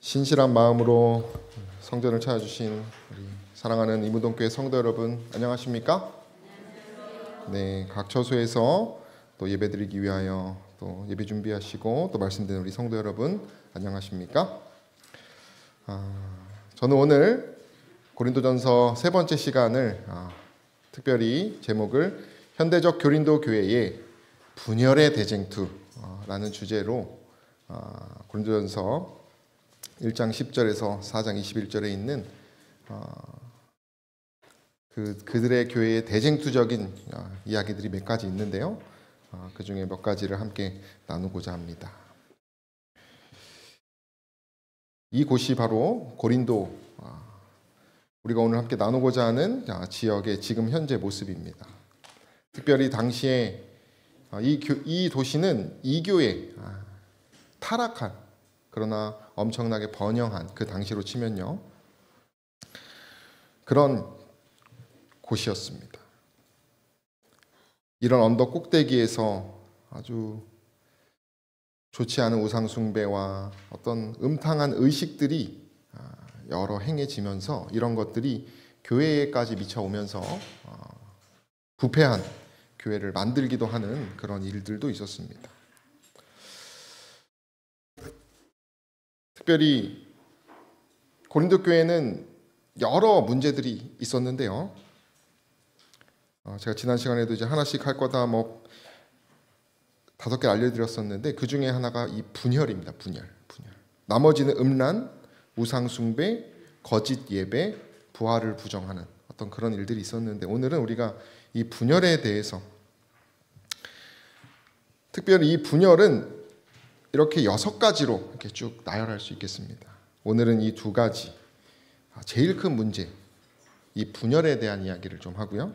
신실한 마음으로 성전을 찾아주신 우리 사랑하는 이무동교회 성도 여러분, 안녕하십니까? 네, 각 처소에서 또 예배드리기 위하여 또 예배 준비하시고 또 말씀드리는 우리 성도 여러분, 안녕하십니까? 저는 오늘 고린도전서 세 번째 시간을 특별히 제목을 현대적 교린도 교회의 분열의 대쟁투라는 주제로 고린도전서 1장 10절에서 4장 21절에 있는 그들의 교회의 대쟁투적인 이야기들이 몇 가지 있는데요. 그 중에 몇 가지를 함께 나누고자 합니다. 이곳이 바로 고린도, 우리가 오늘 함께 나누고자 하는 지역의 지금 현재 모습입니다. 특별히 당시에 이 도시는 이교의 타락한, 그러나 엄청나게 번영한, 그 당시로 치면요, 그런 곳이었습니다. 이런 언덕 꼭대기에서 아주 좋지 않은 우상 숭배와 어떤 음탕한 의식들이 여러 행해지면서 이런 것들이 교회에까지 미쳐오면서 부패한 교회를 만들기도 하는 그런 일들도 있었습니다. 특별히 고린도 교회는 여러 문제들이 있었는데요. 제가 지난 시간에도 이제 하나씩 할 거다 5개 알려드렸었는데 그 중에 하나가 이 분열입니다. 분열. 나머지는 음란, 우상숭배, 거짓 예배, 부활을 부정하는 어떤 그런 일들이 있었는데 오늘은 우리가 이 분열에 대해서, 특별히 이 분열은 이렇게 6가지로 이렇게 쭉 나열할 수 있겠습니다. 오늘은 이 2가지, 제일 큰 문제, 이 분열에 대한 이야기를 좀 하고요.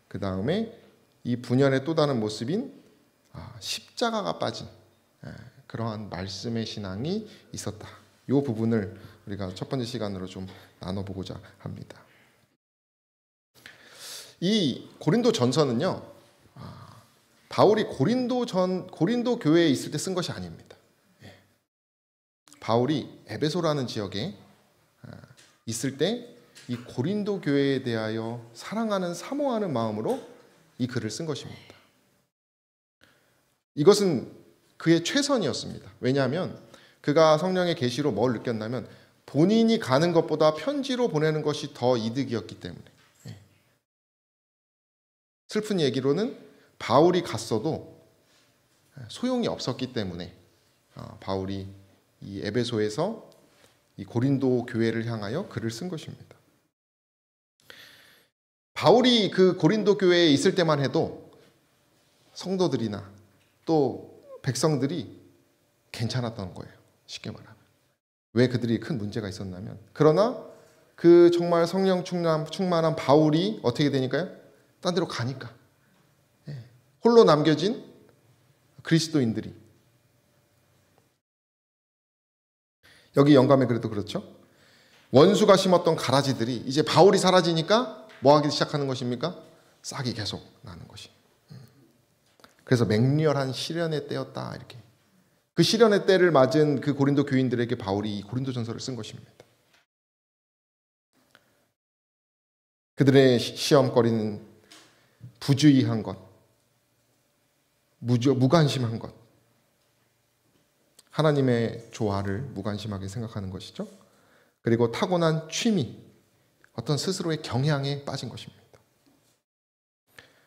그 다음에 이 분열의 또 다른 모습인 십자가가 빠진 그러한 말씀의 신앙이 있었다. 이 부분을 우리가 첫 번째 시간으로 좀 나눠보고자 합니다. 이 고린도 전서는요, 바울이 고린도 교회에 있을 때 쓴 것이 아닙니다. 바울이 에베소라는 지역에 있을 때 이 고린도 교회에 대하여 사랑하는, 사모하는 마음으로 이 글을 쓴 것입니다. 이것은 그의 최선이었습니다. 왜냐하면 그가 성령의 계시로 뭘 느꼈냐면 본인이 가는 것보다 편지로 보내는 것이 더 이득이었기 때문에. 슬픈 얘기로는 바울이 갔어도 소용이 없었기 때문에 바울이 이 에베소에서 이 고린도 교회를 향하여 글을 쓴 것입니다. 바울이 그 고린도 교회에 있을 때만 해도 성도들이나 또 백성들이 괜찮았던 거예요. 쉽게 말하면. 왜 그들이 큰 문제가 있었냐면, 그러나 그 정말 성령 충만한 바울이 어떻게 되니까요? 딴 데로 가니까. 홀로 남겨진 그리스도인들이, 여기 영감에 그래도 그렇죠. 원수가 심었던 가라지들이 이제 바울이 사라지니까 뭐 하기 시작하는 것입니까? 싹이 계속 나는 것이. 그래서 맹렬한 시련의 때였다, 이렇게. 그 시련의 때를 맞은 그 고린도 교인들에게 바울이 고린도전서를 쓴 것입니다. 그들의 시험거리는 부주의한 것, 무관심한 것, 하나님의 조화를 무관심하게 생각하는 것이죠. 그리고 타고난 취미, 어떤 스스로의 경향에 빠진 것입니다.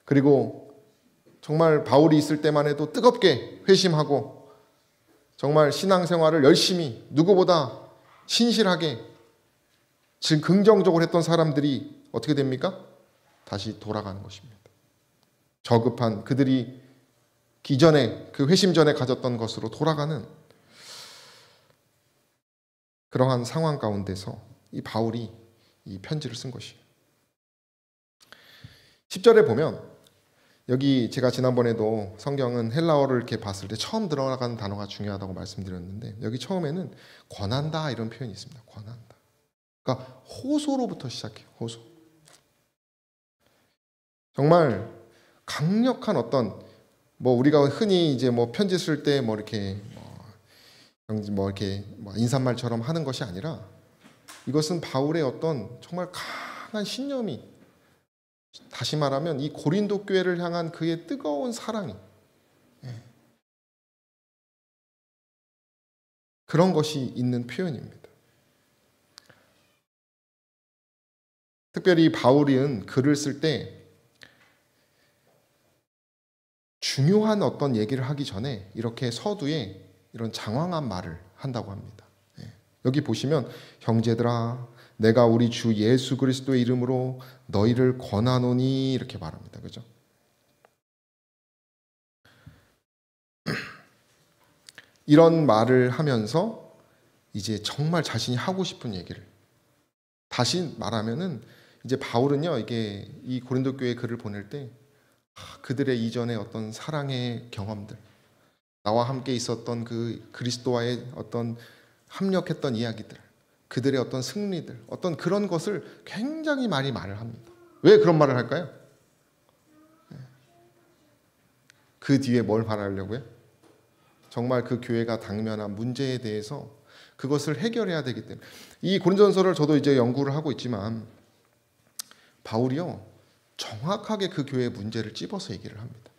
그리고 정말 바울이 있을 때만 해도 뜨겁게 회심하고 정말 신앙생활을 열심히 누구보다 신실하게 지금 긍정적으로 했던 사람들이 어떻게 됩니까? 다시 돌아가는 것입니다. 저급한 그들이 기존에 그 회심 전에 가졌던 것으로 돌아가는 그러한 상황 가운데서 이 바울이 이 편지를 쓴 것이에요. 10절에 보면, 여기 제가 지난번에도 성경은 헬라어를 이렇게 봤을 때 처음 들어가는 단어가 중요하다고 말씀드렸는데, 여기 처음에는 권한다 이런 표현이 있습니다. 권한다. 그러니까 호소로부터 시작해요. 호소. 정말 강력한 어떤, 우리가 흔히 이제 편지 쓸 때 이렇게 뭐 이렇게 인사말처럼 하는 것이 아니라 이것은 바울의 어떤 정말 강한 신념이, 다시 말하면 이 고린도 교회를 향한 그의 뜨거운 사랑이, 그런 것이 있는 표현입니다. 특별히 바울은 글을 쓸 때 중요한 어떤 얘기를 하기 전에 이렇게 서두에 이런 장황한 말을 한다고 합니다. 여기 보시면 형제들아 내가 우리 주 예수 그리스도의 이름으로 너희를 권하노니 이렇게 말합니다. 그죠? 이런 말을 하면서 이제 정말 자신이 하고 싶은 얘기를, 다시 말하면은 이제 바울은요, 이게 이 고린도 교회에 글을 보낼 때 그들의 이전의 어떤 사랑의 경험들, 나와 함께 있었던 그 그리스도와의 어떤 합력했던 이야기들, 그들의 어떤 승리들, 어떤 그런 것을 굉장히 많이 말을 합니다. 왜 그런 말을 할까요? 그 뒤에 뭘 말하려고요? 정말 그 교회가 당면한 문제에 대해서 그것을 해결해야 되기 때문에. 이 고린도전서를 저도 이제 연구를 하고 있지만 바울이요 정확하게 그 교회의 문제를 찝어서 얘기를 합니다.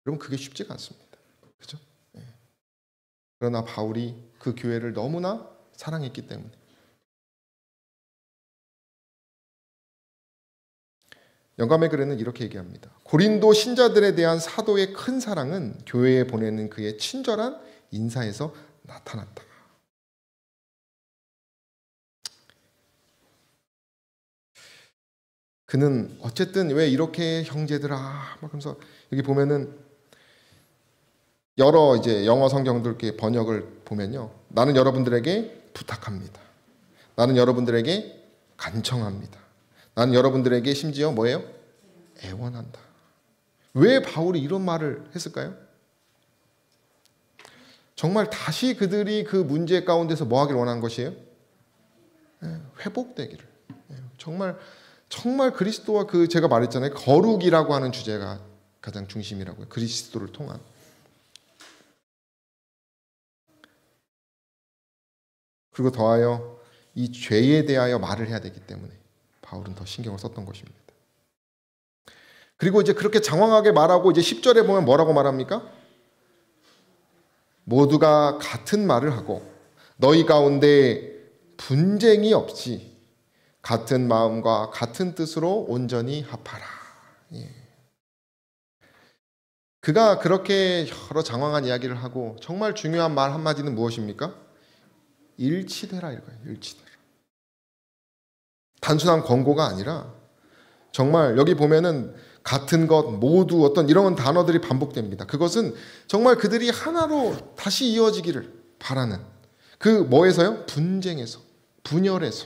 여러분 그게 쉽지가 않습니다. 그죠? 그러나 바울이 그 교회를 너무나 사랑했기 때문에. 영감의 글에는 이렇게 얘기합니다. 고린도 신자들에 대한 사도의 큰 사랑은 교회에 보내는 그의 친절한 인사에서 나타났다. 그는 어쨌든 왜 이렇게 형제들아 막 하면서, 여기 보면은 여러 이제 영어 성경들 이렇게 번역을 보면요, 나는 여러분들에게 부탁합니다. 나는 여러분들에게 간청합니다. 나는 여러분들에게 심지어 뭐예요? 애원한다. 왜 바울이 이런 말을 했을까요? 정말 다시 그들이 그 문제 가운데서 뭐 하길 원한 것이에요? 회복되기를. 정말 그리스도와 그 제가 말했잖아요. 거룩이라고 하는 주제가 가장 중심이라고요. 그리스도를 통한. 그리고 더하여 이 죄에 대하여 말을 해야 되기 때문에 바울은 더 신경을 썼던 것입니다. 그리고 이제 그렇게 장황하게 말하고 이제 10절에 보면 뭐라고 말합니까? 모두가 같은 말을 하고 너희 가운데 분쟁이 없이 같은 마음과 같은 뜻으로 온전히 합하라. 그가 그렇게 여러 장황한 이야기를 하고 정말 중요한 말 한마디는 무엇입니까? 일치되라 이거예요. 일치되라. 단순한 권고가 아니라 정말 여기 보면은 같은 것, 모두, 어떤 이런 단어들이 반복됩니다. 그것은 정말 그들이 하나로 다시 이어지기를 바라는, 그 뭐에서요? 분쟁에서, 분열에서.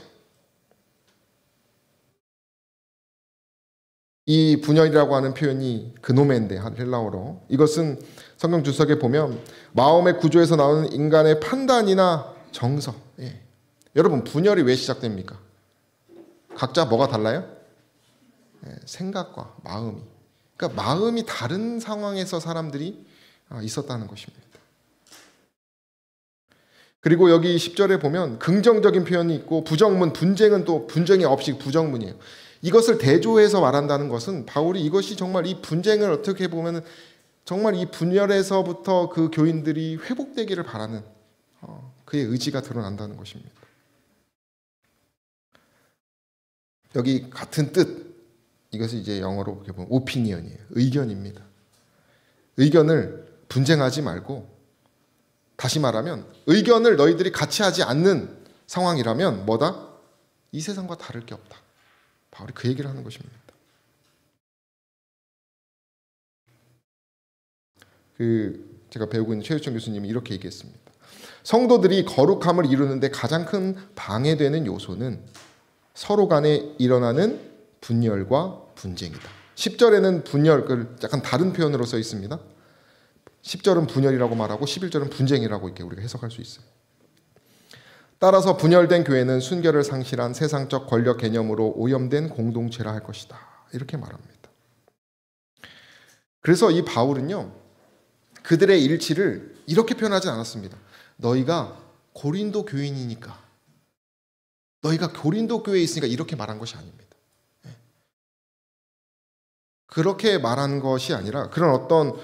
이 분열이라고 하는 표현이 그노멘데, 헬라어로. 이것은 성경 주석에 보면 마음의 구조에서 나오는 인간의 판단이나 정서. 여러분 분열이 왜 시작됩니까? 각자 뭐가 달라요? 생각과 마음이. 그러니까 마음이 다른 상황에서 사람들이 있었다는 것입니다. 그리고 여기 10절에 보면 긍정적인 표현이 있고 부정문, 분쟁은 또 분쟁이 없이 부정문이에요. 이것을 대조해서 말한다는 것은 바울이 이것이 정말 이 분쟁을 어떻게 보면 정말 이 분열에서부터 그 교인들이 회복되기를 바라는 그의 의지가 드러난다는 것입니다. 여기 같은 뜻, 이것이 이제 영어로 보면 오피니언이에요. 의견입니다. 의견을 분쟁하지 말고, 다시 말하면 의견을 너희들이 같이 하지 않는 상황이라면 뭐다? 이 세상과 다를 게 없다. 바울이 그 얘기를 하는 것입니다. 제가 배우고 있는 최유청 교수님이 이렇게 얘기했습니다. 성도들이 거룩함을 이루는데 가장 큰 방해되는 요소는 서로 간에 일어나는 분열과 분쟁이다. 10절에는 분열을 약간 다른 표현으로 써 있습니다. 10절은 분열이라고 말하고 11절은 분쟁이라고 이렇게 우리가 해석할 수 있어요. 따라서 분열된 교회는 순결을 상실한 세상적 권력 개념으로 오염된 공동체라 할 것이다. 이렇게 말합니다. 그래서 이 바울은요, 그들의 일치를 이렇게 표현하지 않았습니다. 너희가 고린도 교인이니까, 너희가 고린도 교회에 있으니까 이렇게 말한 것이 아닙니다. 그렇게 말한 것이 아니라 그런 어떤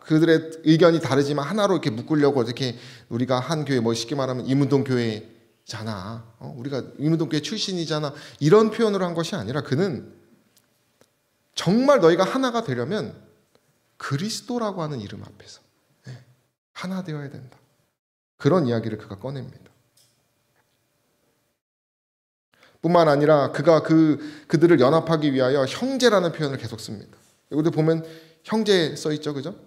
그들의 의견이 다르지만 하나로 이렇게 묶으려고 이렇게 우리가 한 교회, 뭐 쉽게 말하면 이문동 교회잖아, 우리가 이문동 교회 출신이잖아, 이런 표현으로 한 것이 아니라 그는 정말 너희가 하나가 되려면 그리스도라고 하는 이름 앞에서 하나 되어야 된다. 그런 이야기를 그가 꺼냅니다. 뿐만 아니라 그가 그들을 연합하기 위하여 형제라는 표현을 계속 씁니다. 여기도 보면 형제 써있죠, 그죠?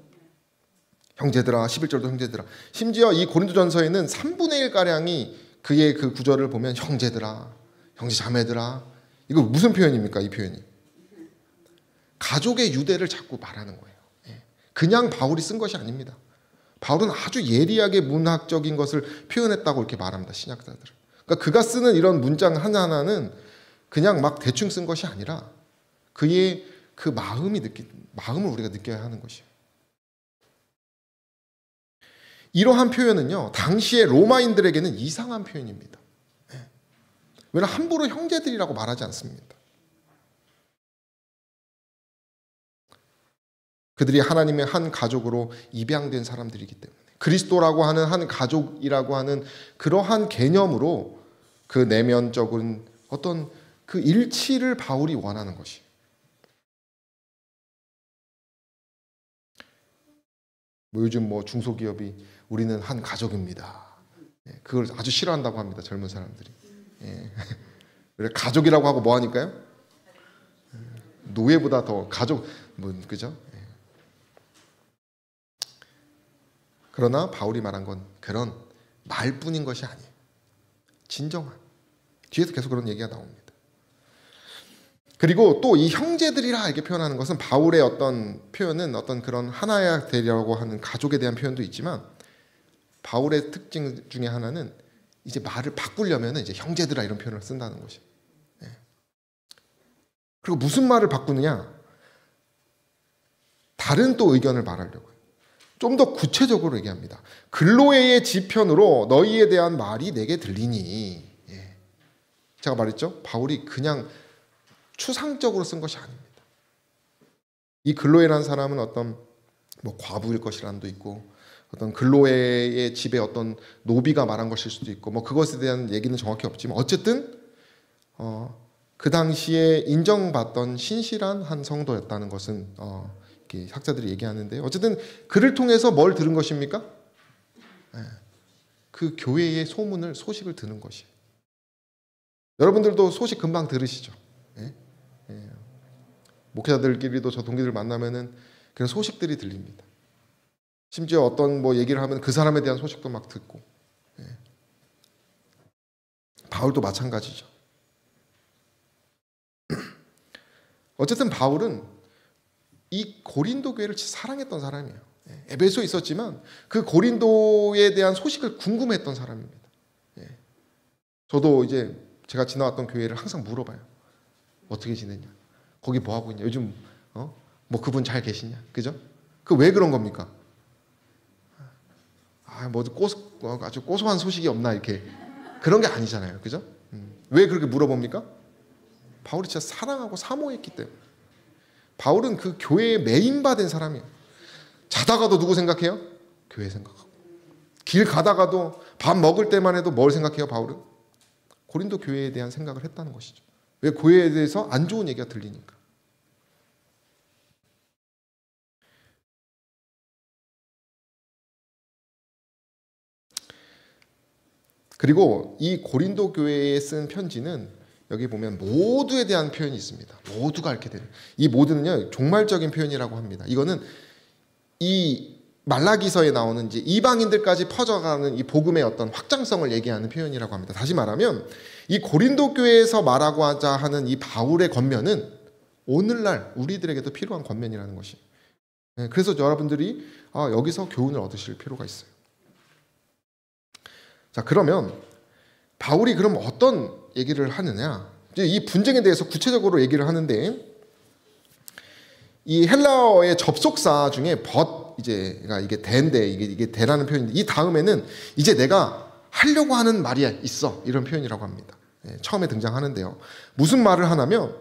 형제들아, 11절도 형제들아. 심지어 이 고린도전서에는 3분의 1가량이 그의 그 구절을 보면 형제들아, 형제 자매들아. 이거 무슨 표현입니까, 이 표현이? 가족의 유대를 자꾸 말하는 거예요. 그냥 바울이 쓴 것이 아닙니다. 바울은 아주 예리하게 문학적인 것을 표현했다고 이렇게 말합니다, 신약자들은. 그러니까 그가 쓰는 이런 문장 하나하나는 그냥 막 대충 쓴 것이 아니라 그의 그 마음을 우리가 느껴야 하는 것이에요. 이러한 표현은요, 당시의 로마인들에게는 이상한 표현입니다. 왜냐하면 함부로 형제들이라고 말하지 않습니다. 그들이 하나님의 한 가족으로 입양된 사람들이기 때문에, 그리스도라고 하는 한 가족이라고 하는 그러한 개념으로 그 내면적인 어떤 그 일치를 바울이 원하는 것이. 요즘 중소기업이 우리는 한 가족입니다, 그걸 아주 싫어한다고 합니다, 젊은 사람들이. 가족이라고 하고 뭐 하니까요? 노예보다 더 가족, 그죠? 그러나 바울이 말한 건 그런 말뿐인 것이 아니에요. 진정한. 뒤에서 계속 그런 얘기가 나옵니다. 그리고 또 이 형제들이라 이렇게 표현하는 것은 바울의 어떤 표현은 어떤 그런 하나야 되려고 하는 가족에 대한 표현도 있지만, 바울의 특징 중에 하나는 이제 말을 바꾸려면 이제 형제들아 이런 표현을 쓴다는 것이. 그리고 무슨 말을 바꾸느냐? 다른 또 의견을 말하려고요. 좀 더 구체적으로 얘기합니다. 글로에의 지편으로 너희에 대한 말이 내게 들리니. 제가 말했죠? 바울이 그냥 추상적으로 쓴 것이 아닙니다. 이 글로에라는 사람은 어떤 과부일 것이란도 있고, 어떤 글로에의 집에 어떤 노비가 말한 것일 수도 있고, 그것에 대한 얘기는 정확히 없지만 어쨌든 그 당시에 인정받던 신실한 한 성도였다는 것은 학자들이 얘기하는데, 어쨌든 그를 통해서 뭘 들은 것입니까? 그 교회의 소식을 듣는 것이에요. 여러분들도 소식 금방 들으시죠? 목회자들끼리도 저 동기들 만나면은 그런 소식들이 들립니다. 심지어 어떤 얘기를 하면 그 사람에 대한 소식도 막 듣고. 바울도 마찬가지죠. 어쨌든 바울은 이 고린도 교회를 사랑했던 사람이에요. 에베소에 있었지만 그 고린도에 대한 소식을 궁금해했던 사람입니다. 저도 이제 제가 지나왔던 교회를 항상 물어봐요. 어떻게 지내냐? 거기 뭐 하고 있냐? 요즘 그분 잘 계시냐? 그죠? 그 왜 그런 겁니까? 아주 고소한 소식이 없나 이렇게. 그런 게 아니잖아요. 그죠? 왜 그렇게 물어봅니까? 바울이 진짜 사랑하고 사모했기 때문에. 바울은 그 교회에 매인받은 사람이에요. 자다가도 누구 생각해요? 교회 생각하고. 길 가다가도 밥 먹을 때만 해도 뭘 생각해요, 바울은? 고린도 교회에 대한 생각을 했다는 것이죠. 왜? 교회에 대해서 안 좋은 얘기가 들리니까. 그리고 이 고린도 교회에 쓴 편지는 여기 보면 모두에 대한 표현이 있습니다. 모두가 이렇게 되는. 이 모두는요, 종말적인 표현이라고 합니다. 이거는 이 말라기서에 나오는 이제 이방인들까지 퍼져가는 이 복음의 어떤 확장성을 얘기하는 표현이라고 합니다. 다시 말하면 이 고린도 교회에서 말하고자 하는 이 바울의 권면은 오늘날 우리들에게도 필요한 권면이라는 것이. 그래서 여러분들이 여기서 교훈을 얻으실 필요가 있어요. 자, 그러면 바울이 그럼 어떤 얘기를 하느냐? 이제 이 분쟁에 대해서 구체적으로 얘기를 하는데, 이 헬라어의 접속사 중에 이제가 이게 대인데 이게 대라는 표현인데 이 다음에는 이제 내가 하려고 하는 말이 있어 이런 표현이라고 합니다. 처음에 등장하는데요. 무슨 말을 하냐면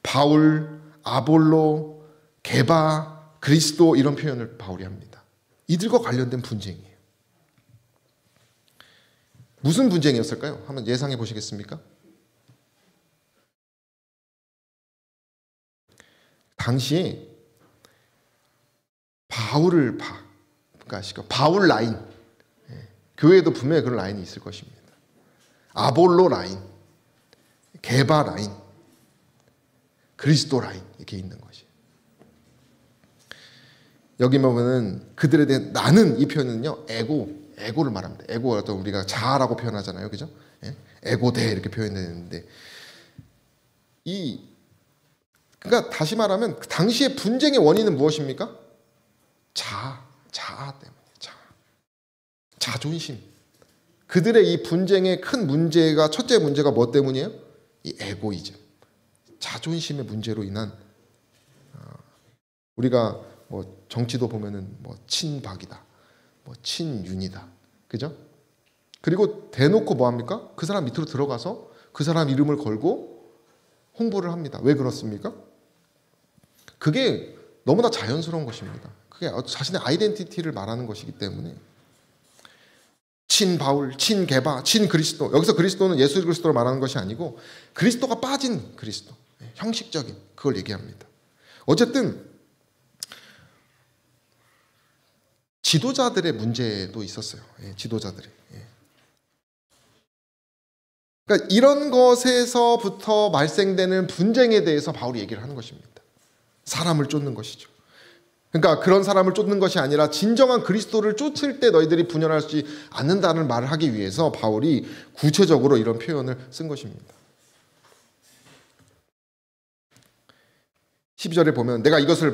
바울, 아볼로, 게바, 그리스도 이런 표현을 바울이 합니다. 이들과 관련된 분쟁이에요. 무슨 분쟁이었을까요? 한번 예상해 보시겠습니까? 당시에 바울 라인, 교회에도 분명히 그런 라인이 있을 것입니다. 아볼로 라인, 게바 라인, 그리스도 라인 이렇게 있는 것이. 여기 보면은 그들에 대한 나는 이 표현은요 에고를 말합니다. 에고가 또 우리가 자아라고 표현하잖아요, 그죠? 에고대 이렇게 표현되는데 그러니까 다시 말하면 당시의 분쟁의 원인은 무엇입니까? 자아 때문에 자존심. 그들의 이 분쟁의 큰 문제가 첫째 문제가 뭐 때문이에요? 이 에고이즘, 자존심의 문제로 인한 우리가 뭐 정치도 보면은 뭐 친박이다, 뭐 친윤이다, 그죠? 그리고 대놓고 뭐 합니까? 그 사람 밑으로 들어가서 그 사람 이름을 걸고 홍보를 합니다. 왜 그렇습니까? 그게 너무나 자연스러운 것입니다. 그게 자신의 아이덴티티를 말하는 것이기 때문에 친바울, 친게바, 친그리스도. 여기서 그리스도는 예수 그리스도를 말하는 것이 아니고 그리스도가 빠진 그리스도, 형식적인 그걸 얘기합니다. 어쨌든 지도자들의 문제도 있었어요. 지도자들의. 그러니까 이런 것에서부터 발생되는 분쟁에 대해서 바울이 얘기를 하는 것입니다. 사람을 쫓는 것이죠. 그러니까 그런 사람을 쫓는 것이 아니라 진정한 그리스도를 쫓을 때 너희들이 분열하지 않는다는 말을 하기 위해서 바울이 구체적으로 이런 표현을 쓴 것입니다. 12절에 보면 내가 이것을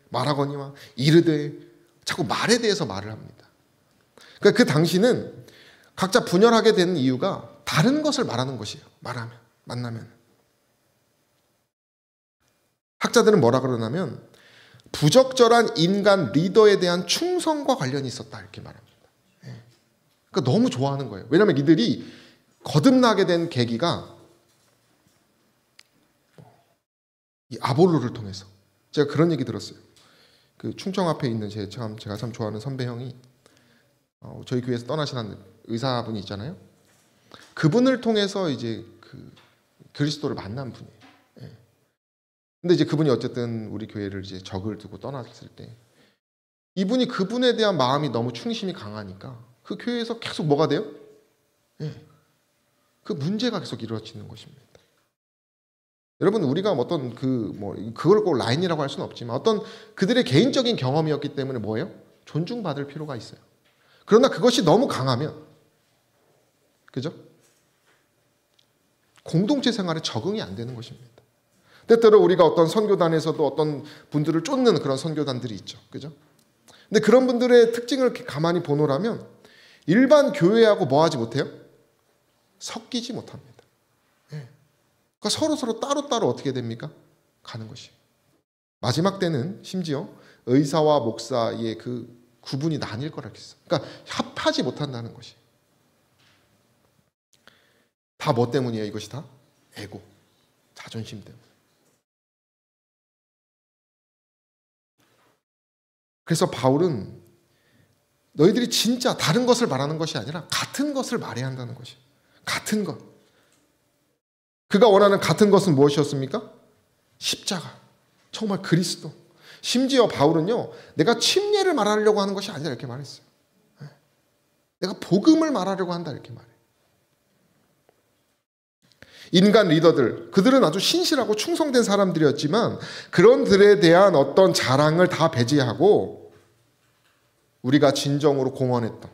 말하거니와 이르되 자꾸 말에 대해서 말을 합니다. 그러니까 그 당시는 각자 분열하게 되는 이유가 다른 것을 말하는 것이에요. 만나면. 학자들은 뭐라 그러냐면 부적절한 인간 리더에 대한 충성과 관련이 있었다 이렇게 말합니다. 그러니까 너무 좋아하는 거예요. 왜냐하면 이들이 거듭나게 된 계기가 이 아볼로를 통해서. 제가 그런 얘기 들었어요. 그 충청 앞에 있는 제가 참 좋아하는 선배 형이 저희 교회에서 떠나신 한 의사분이 있잖아요. 그분을 통해서 이제 그 그리스도를 만난 분이에요. 근데 이제 그분이 어쨌든 우리 교회를 이제 적을 두고 떠났을 때 이분이 그분에 대한 마음이 너무 충심이 강하니까 그 교회에서 계속 뭐가 돼요? 그 문제가 계속 이루어지는 것입니다. 여러분 우리가 어떤 그걸 꼭 라인이라고 할 수는 없지만 어떤 그들의 개인적인 경험이었기 때문에 뭐예요? 존중받을 필요가 있어요. 그러나 그것이 너무 강하면 그죠? 공동체 생활에 적응이 안 되는 것입니다. 때때로 우리가 어떤 선교단에서도 어떤 분들을 쫓는 그런 선교단들이 있죠. 그죠? 근데 그런 분들의 특징을 가만히 보노라면 일반 교회하고 뭐 하지 못해요? 섞이지 못합니다. 그러니까 서로 따로따로 어떻게 됩니까? 가는 것이. 마지막 때는 심지어 의사와 목사의 그 구분이 나뉠 거라 했어요. 그러니까 합하지 못한다는 것이. 다 뭐 때문이에요? 이것이 다? 에고, 자존심 때문에. 그래서 바울은 너희들이 진짜 다른 것을 말하는 것이 아니라 같은 것을 말해야 한다는 것이에요. 같은 것. 그가 원하는 같은 것은 무엇이었습니까? 십자가. 정말 그리스도. 심지어 바울은요, 내가 침례를 말하려고 하는 것이 아니라 이렇게 말했어요. 내가 복음을 말하려고 한다 이렇게 말해요. 인간 리더들, 그들은 아주 신실하고 충성된 사람들이었지만 그런들에 대한 어떤 자랑을 다 배제하고 우리가 진정으로 공헌했던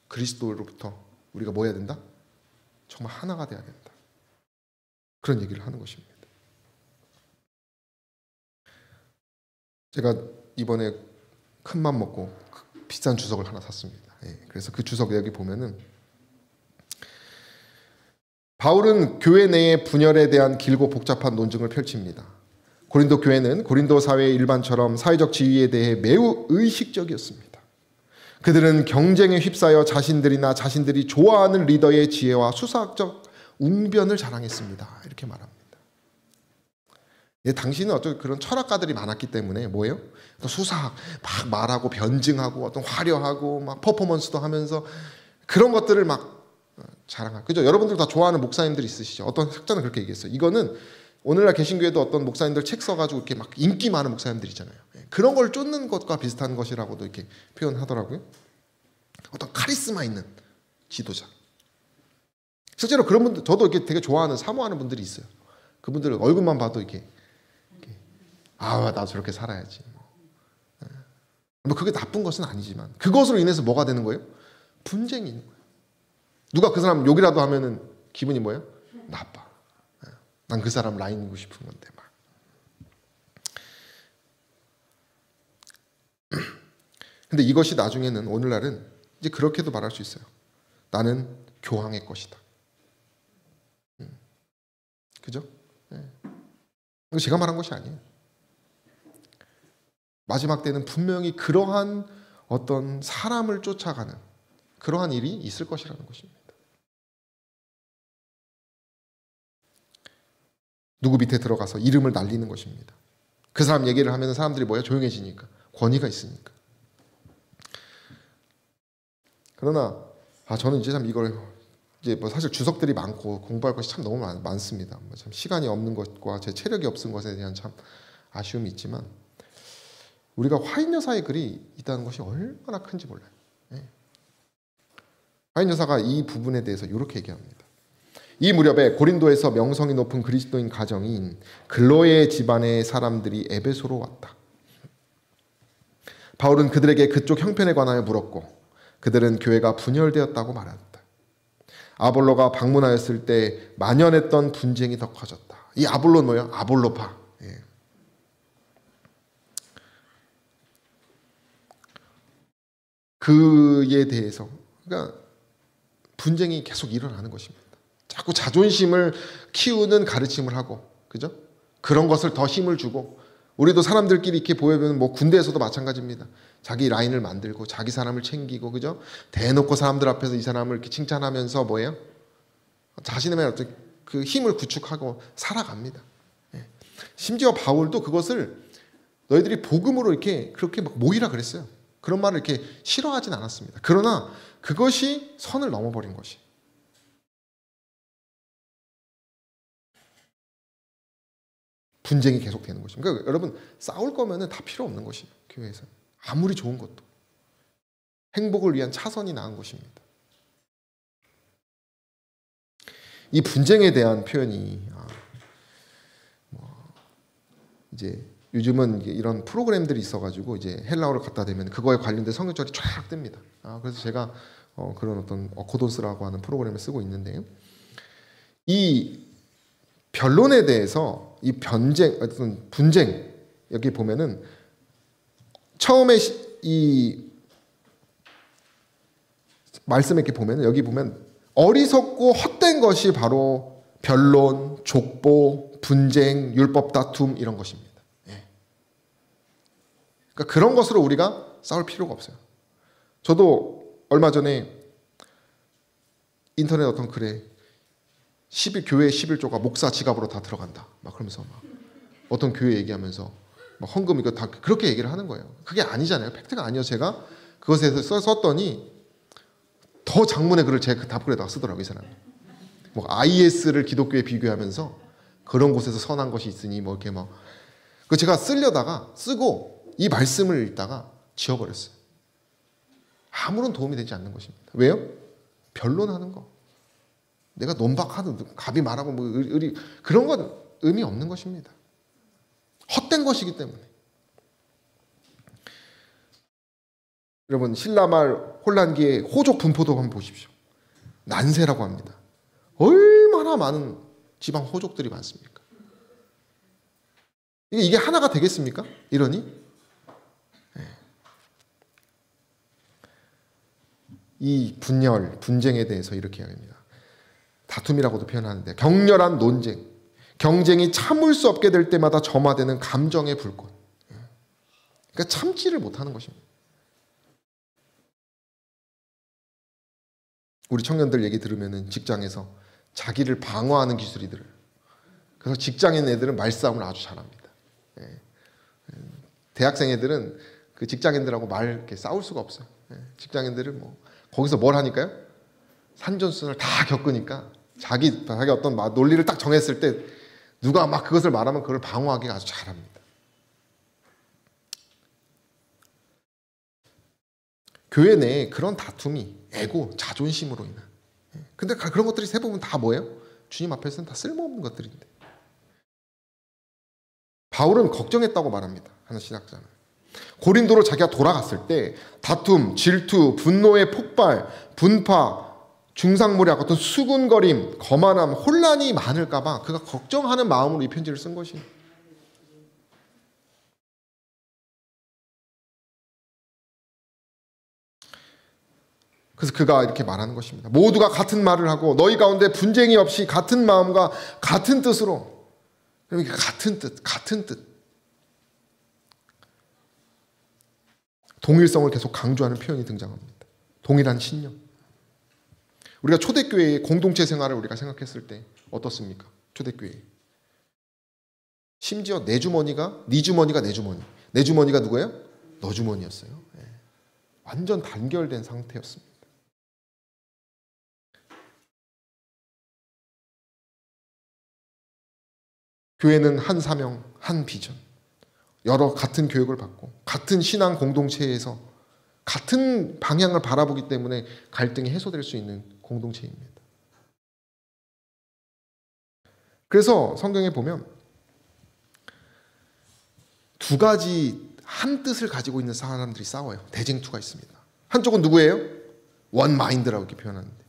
그리스도로부터 우리가 뭐 해야 된다? 정말 하나가 돼야 된다. 그런 얘기를 하는 것입니다. 제가 이번에 큰 맘 먹고 비싼 주석을 하나 샀습니다. 그래서 그 주석 여기 보면은 바울은 교회 내의 분열에 대한 길고 복잡한 논증을 펼칩니다. 고린도 교회는 고린도 사회의 일반처럼 사회적 지위에 대해 매우 의식적이었습니다. 그들은 경쟁에 휩싸여 자신들이 좋아하는 리더의 지혜와 수사학적 웅변을 자랑했습니다. 이렇게 말합니다. 당시는 어떤 그런 철학가들이 많았기 때문에 뭐예요? 수사학 막 말하고 변증하고 어떤 화려하고 막 퍼포먼스도 하면서 그런 것들을 막 자랑하고, 그죠? 여러분들 다 좋아하는 목사님들 있으시죠? 어떤 학자는 그렇게 얘기했어요. 이거는 오늘날 개신교에도 어떤 목사님들 책 써가지고 이렇게 막 인기 많은 목사님들 있잖아요. 그런 걸 쫓는 것과 비슷한 것이라고도 이렇게 표현하더라고요. 어떤 카리스마 있는 지도자. 실제로 그런 분들, 저도 이렇게 되게 좋아하는, 사모하는 분들이 있어요. 그분들 얼굴만 봐도 이렇게 나도 저렇게 살아야지. 뭐 그게 나쁜 것은 아니지만 그것으로 인해서 뭐가 되는 거예요? 분쟁이 있는 거예요. 누가 그 사람 욕이라도 하면은 기분이 뭐예요? 나빠. 난 그 사람 라인이고 싶은 건데 막. 근데 이것이 나중에는 오늘날은 이제 그렇게도 말할 수 있어요. 나는 교황의 것이다. 그죠? 이거 제가 말한 것이 아니에요. 마지막 때는 분명히 그러한 어떤 사람을 쫓아가는 그러한 일이 있을 것이라는 것입니다. 누구 밑에 들어가서 이름을 날리는 것입니다. 그 사람 얘기를 하면 사람들이 뭐야? 조용해지니까. 권위가 있으니까. 그러나 저는 이제 참 이걸 이제 뭐 사실 주석들이 많고 공부할 것이 참 너무 많습니다. 참 시간이 없는 것과 제 체력이 없은 것에 대한 참 아쉬움이 있지만 우리가 화인 여사의 글이 있다는 것이 얼마나 큰지 몰라요. 화인 여사가 이 부분에 대해서 이렇게 얘기합니다. 이 무렵에 고린도에서 명성이 높은 그리스도인 가정인 글로의 집안의 사람들이 에베소로 왔다. 바울은 그들에게 그쪽 형편에 관하여 물었고 그들은 교회가 분열되었다고 말했다. 아볼로가 방문하였을 때 만연했던 분쟁이 더 커졌다. 이 아볼로는 뭐예요? 아볼로파. 그에 대해서 그러니까 분쟁이 계속 일어나는 것입니다. 자꾸 자존심을 키우는 가르침을 하고, 그죠? 그런 것을 더 힘을 주고, 우리도 사람들끼리 이렇게 보여면 뭐 군대에서도 마찬가지입니다. 자기 라인을 만들고 자기 사람을 챙기고, 그죠? 대놓고 사람들 앞에서 이 사람을 이렇게 칭찬하면서 뭐예요? 자신의 어떤 그 힘을 구축하고 살아갑니다. 심지어 바울도 그것을 너희들이 복음으로 이렇게 그렇게 막 모이라 그랬어요. 그런 말을 이렇게 싫어하진 않았습니다. 그러나 그것이 선을 넘어버린 것이. 분쟁이 계속되는 것입니다. 그러니까 여러분 싸울 거면은 다 필요 없는 것이에요. 교회에서. 아무리 좋은 것도. 행복을 위한 차선이 나은 것입니다. 이 분쟁에 대한 표현이 이제 요즘은 이런 프로그램들이 있어가지고 이제 헬라어를 갖다 대면 그거에 관련된 성경절이 쫙 뜹니다. 그래서 제가 그런 어떤 어코도스라고 하는 프로그램을 쓰고 있는데 이 변론에 대해서 이 어떤 분쟁 여기 보면은 처음에 이 말씀에 이렇게 보면은 여기 보면 어리석고 헛된 것이 바로 변론, 족보, 분쟁, 율법 다툼 이런 것입니다. 그러니까 그런 것으로 우리가 싸울 필요가 없어요. 저도 얼마 전에 인터넷 어떤 글에 교회 11조가 목사 지갑으로 다 들어간다. 막 그러면서 막 어떤 교회 얘기하면서 막 헌금 이거 다 그렇게 얘기를 하는 거예요. 그게 아니잖아요. 팩트가 아니어서 제가 그것에 대해서 썼더니 더 장문의 글을 제 답글에다가 쓰더라고요. 이 사람이. 뭐 IS를 기독교에 비교하면서 그런 곳에서 선한 것이 있으니 뭐 이렇게 막 그 제가 쓰려다가 쓰고 이 말씀을 읽다가 지워버렸어요. 아무런 도움이 되지 않는 것입니다. 왜요? 변론하는 거. 내가 논박하는 갑이 말하고 뭐 그런 건 의미 없는 것입니다. 헛된 것이기 때문에. 여러분 신라말 혼란기의 호족 분포도 한번 보십시오. 난세라고 합니다. 얼마나 많은 지방 호족들이 많습니까? 이게 하나가 되겠습니까? 이러니? 이 분쟁에 대해서 이렇게 이야기합니다. 다툼이라고도 표현하는데 격렬한 논쟁. 경쟁이 참을 수 없게 될 때마다 점화되는 감정의 불꽃. 그러니까 참지를 못하는 것입니다. 우리 청년들 얘기 들으면 직장에서 자기를 방어하는 기술이 들어요. 그래서 직장인 애들은 말싸움을 아주 잘합니다. 대학생 애들은 그 직장인들하고 이렇게 싸울 수가 없어요. 직장인들은 뭐 거기서 뭘 하니까요? 산전수전을 다 겪으니까 자기 어떤 논리를 딱 정했을 때 누가 막 그것을 말하면 그걸 방어하기가 아주 잘합니다. 교회 내에 그런 다툼이 에고, 자존심으로 인한. 근데 그런 것들이 세보면 다 뭐예요? 주님 앞에서는 다 쓸모없는 것들인데. 바울은 걱정했다고 말합니다. 하는 신학자는. 고린도로 자기가 돌아갔을 때 다툼, 질투, 분노의 폭발, 분파, 중상모략, 어떤 수군거림, 거만함, 혼란이 많을까 봐 그가 걱정하는 마음으로 이 편지를 쓴 것이. 그래서 그가 이렇게 말하는 것입니다. 모두가 같은 말을 하고 너희 가운데 분쟁이 없이 같은 마음과 같은 뜻으로. 그러니까 같은 뜻. 동일성을 계속 강조하는 표현이 등장합니다. 동일한 신념. 우리가 초대교회의 공동체 생활을 우리가 생각했을 때 어떻습니까? 초대교회. 심지어 내 주머니가 네 주머니가 내 주머니. 내 주머니가 누구예요? 너 주머니였어요. 완전 단결된 상태였습니다. 교회는 한 사명, 한 비전, 여러 같은 교육을 받고 같은 신앙 공동체에서 같은 방향을 바라보기 때문에 갈등이 해소될 수 있는 공동체입니다. 그래서 성경에 보면 두 가지 한 뜻을 가지고 있는 사람들이 싸워요. 대쟁투가 있습니다. 한쪽은 누구예요? 원 마인드라고 이렇게 표현하는데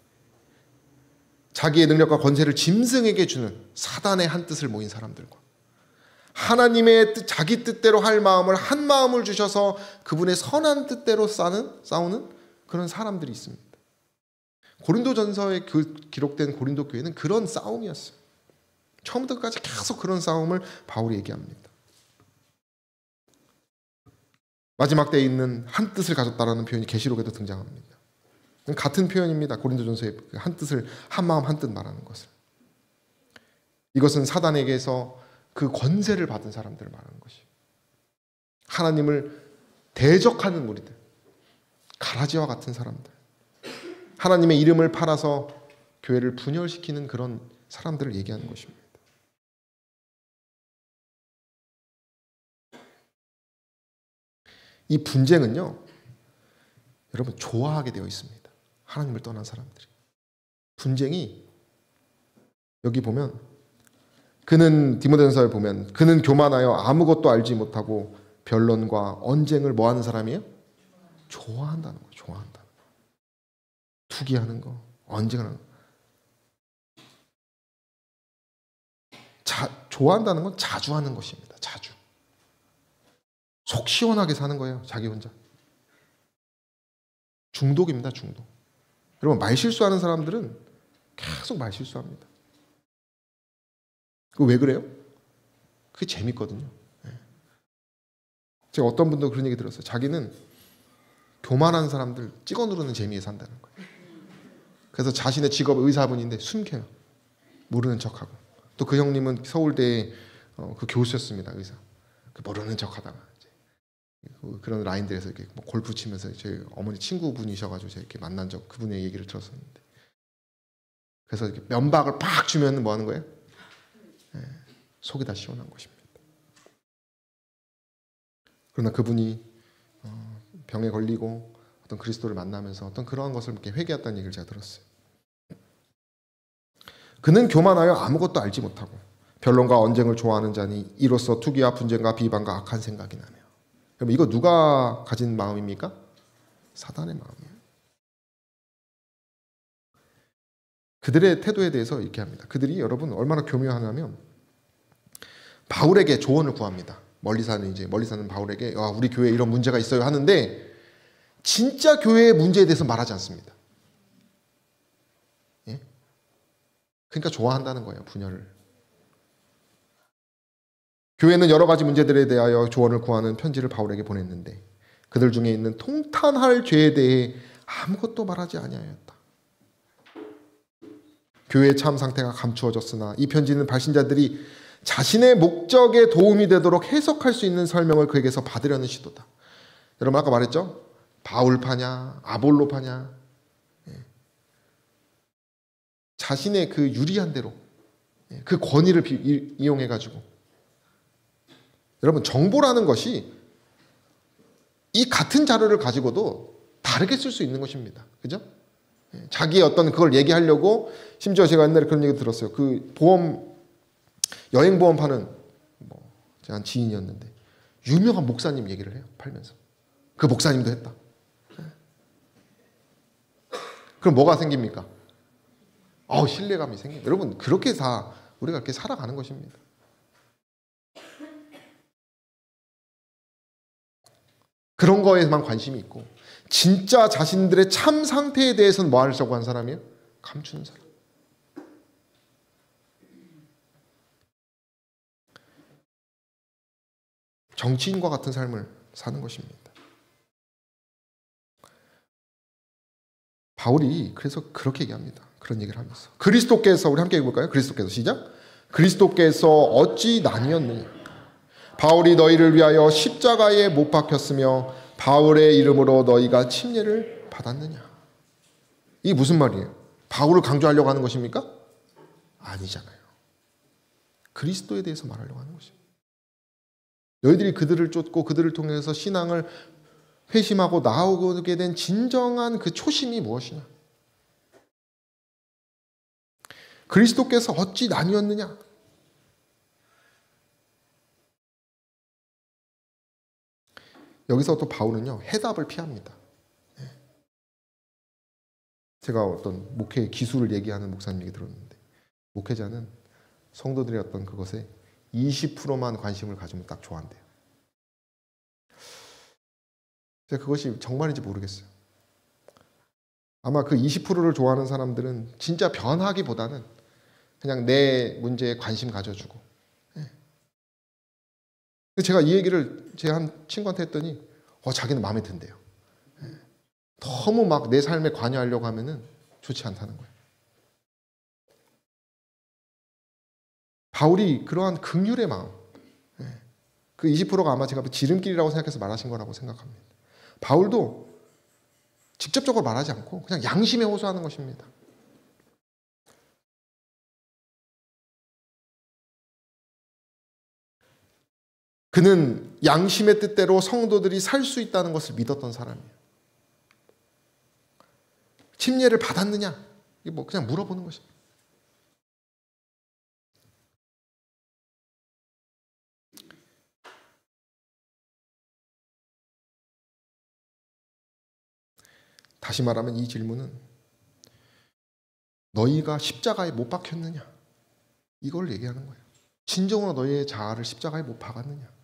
자기의 능력과 권세를 짐승에게 주는 사단의 한 뜻을 모인 사람들과 하나님의 뜻, 자기 뜻대로 할 마음을 한 마음을 주셔서 그분의 선한 뜻대로 싸우는 그런 사람들이 있습니다. 고린도전서에 기록된 고린도 교회는 그런 싸움이었어요. 처음부터까지 계속 그런 싸움을 바울이 얘기합니다. 마지막 때에 있는 한 뜻을 가졌다라는 표현이 계시록에도 등장합니다. 같은 표현입니다. 고린도전서의 한 뜻을 한 마음 한 뜻 말하는 것을. 이것은 사단에게서 그 권세를 받은 사람들을 말하는 것이에요. 하나님을 대적하는 무리들, 가라지와 같은 사람들, 하나님의 이름을 팔아서 교회를 분열시키는 그런 사람들을 얘기하는 것입니다. 이 분쟁은요, 여러분 좋아하게 되어 있습니다. 하나님을 떠난 사람들이. 분쟁이 여기 보면 그는 디모데전서에 보면 그는 교만하여 아무것도 알지 못하고 변론과 언쟁을 뭐 하는 사람이에요? 좋아한다는 거예요. 좋아한다는 거. 투기하는 거, 언쟁하는 거. 좋아한다는 건 자주 하는 것입니다. 자주. 속 시원하게 사는 거예요. 자기 혼자. 중독입니다. 중독. 여러분 말실수하는 사람들은 계속 말실수합니다. 왜 그래요? 그게 재밌거든요. 제가 어떤 분도 그런 얘기 들었어요. 자기는 교만한 사람들 찍어 누르는 재미에 산다는 거예요. 그래서 자신의 직업 의사분인데 숨겨요. 모르는 척하고. 또 그 형님은 서울대에 그 교수였습니다. 의사. 그 모르는 척하다가 그런 라인들에서 이렇게 뭐 골프 치면서 저희 어머니 친구분이셔가지고 제가 이렇게 만난 적 그분의 얘기를 들었었는데 그래서 이렇게 면박을 팍 주면 뭐 하는 거예요? 속이 다 시원한 것입니다. 그러나 그분이 병에 걸리고 어떤 그리스도를 만나면서 어떤 그러한 것을 이렇게 회개했다는 얘기를 제가 들었어요. 그는 교만하여 아무것도 알지 못하고 변론과 언쟁을 좋아하는 자니 이로써 투기와 분쟁과 비방과 악한 생각이 나며. 그럼 이거 누가 가진 마음입니까? 사단의 마음이에요. 그들의 태도에 대해서 이렇게 합니다. 그들이 여러분 얼마나 교묘하냐면 바울에게 조언을 구합니다. 멀리 사는 바울에게 우리 교회에 이런 문제가 있어요 하는데 진짜 교회의 문제에 대해서 말하지 않습니다. 예? 그러니까 좋아한다는 거예요. 분열을. 교회는 여러 가지 문제들에 대하여 조언을 구하는 편지를 바울에게 보냈는데 그들 중에 있는 통탄할 죄에 대해 아무것도 말하지 아니하였다. 교회의 참 상태가 감추어졌으나 이 편지는 발신자들이 자신의 목적에 도움이 되도록 해석할 수 있는 설명을 그에게서 받으려는 시도다. 여러분 아까 말했죠? 바울파냐 아볼로파냐, 자신의 그 유리한 대로 그 권위를 이용해가지고, 여러분 정보라는 것이 이 같은 자료를 가지고도 다르게 쓸 수 있는 것입니다. 그죠? 자기의 어떤 그걸 얘기하려고, 심지어 제가 옛날에 그런 얘기 들었어요. 그 여행 보험 파는 제가 한 지인이었는데 유명한 목사님 얘기를 해요. 팔면서. 그 목사님도 했다. 그럼 뭐가 생깁니까? 신뢰감이 생깁니다. 여러분 그렇게 다 우리가 이렇게 살아가는 것입니다. 그런 거에만 관심이 있고 진짜 자신들의 참 상태에 대해서는 뭐 하려고 하는 사람이에요? 감추는 사람. 정치인과 같은 삶을 사는 것입니다. 바울이 그래서 그렇게 얘기합니다. 그런 얘기를 하면서 그리스도께서, 우리 함께 읽어볼까요? 그리스도께서, 시작. 그리스도께서 어찌 나뉘었느냐. 바울이 너희를 위하여 십자가에 못 박혔으며 바울의 이름으로 너희가 침례를 받았느냐. 이게 무슨 말이에요? 바울을 강조하려고 하는 것입니까? 아니잖아요. 그리스도에 대해서 말하려고 하는 것입니다. 너희들이 그들을 쫓고 그들을 통해서 신앙을 회심하고 나오게 된 진정한 그 초심이 무엇이냐. 그리스도께서 어찌 나뉘었느냐. 여기서 또 바울은요, 해답을 피합니다. 제가 어떤 목회 기술을 얘기하는 목사님 얘기 들었는데, 목회자는 성도들의 어떤 그것에 20%만 관심을 가지면 딱 좋아한대요. 제가 그것이 정말인지 모르겠어요. 아마 그 20%를 좋아하는 사람들은 진짜 변하기보다는 그냥 내 문제에 관심 가져주고. 제가 이 얘기를 제 한 친구한테 했더니 자기는 마음에 든대요. 너무 막 내 삶에 관여하려고 하면은 좋지 않다는 거예요. 바울이 그러한 긍휼의 마음, 그 20%가 아마 제가 지름길이라고 생각해서 말하신 거라고 생각합니다. 바울도 직접적으로 말하지 않고 그냥 양심에 호소하는 것입니다. 그는 양심의 뜻대로 성도들이 살 수 있다는 것을 믿었던 사람이에요. 침례를 받았느냐? 이게 그냥 물어보는 것입니다. 다시 말하면 이 질문은 너희가 십자가에 못 박혔느냐? 이걸 얘기하는 거예요. 진정으로 너희의 자아를 십자가에 못 박았느냐?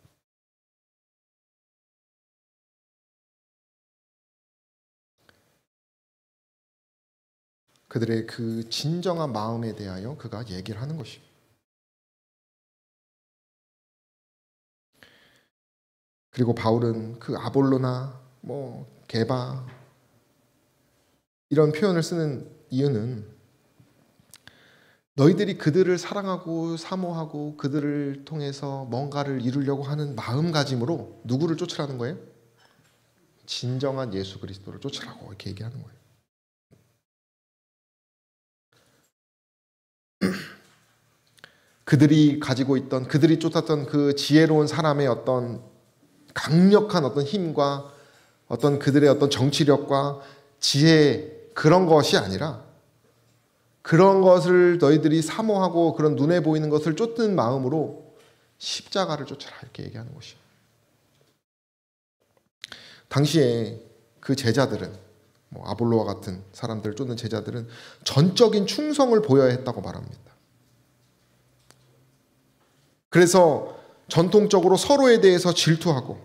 그들의 그 진정한 마음에 대하여 그가 얘기를 하는 것입니다. 그리고 바울은 그 아볼로나 게바 이런 표현을 쓰는 이유는 너희들이 그들을 사랑하고 사모하고 그들을 통해서 뭔가를 이루려고 하는 마음가짐으로 누구를 쫓으라는 거예요? 진정한 예수 그리스도를 쫓으라고 이렇게 얘기하는 거예요. 그들이 가지고 있던, 그들이 쫓았던 그 지혜로운 사람의 어떤 강력한 어떤 힘과 어떤 그들의 어떤 정치력과 지혜, 그런 것이 아니라 그런 것을 너희들이 사모하고 그런 눈에 보이는 것을 쫓는 마음으로 십자가를 쫓아라 이렇게 얘기하는 것이에요. 당시에 그 제자들은 아볼로와 같은 사람들을 쫓는 제자들은 전적인 충성을 보여야 했다고 말합니다. 그래서 전통적으로 서로에 대해서 질투하고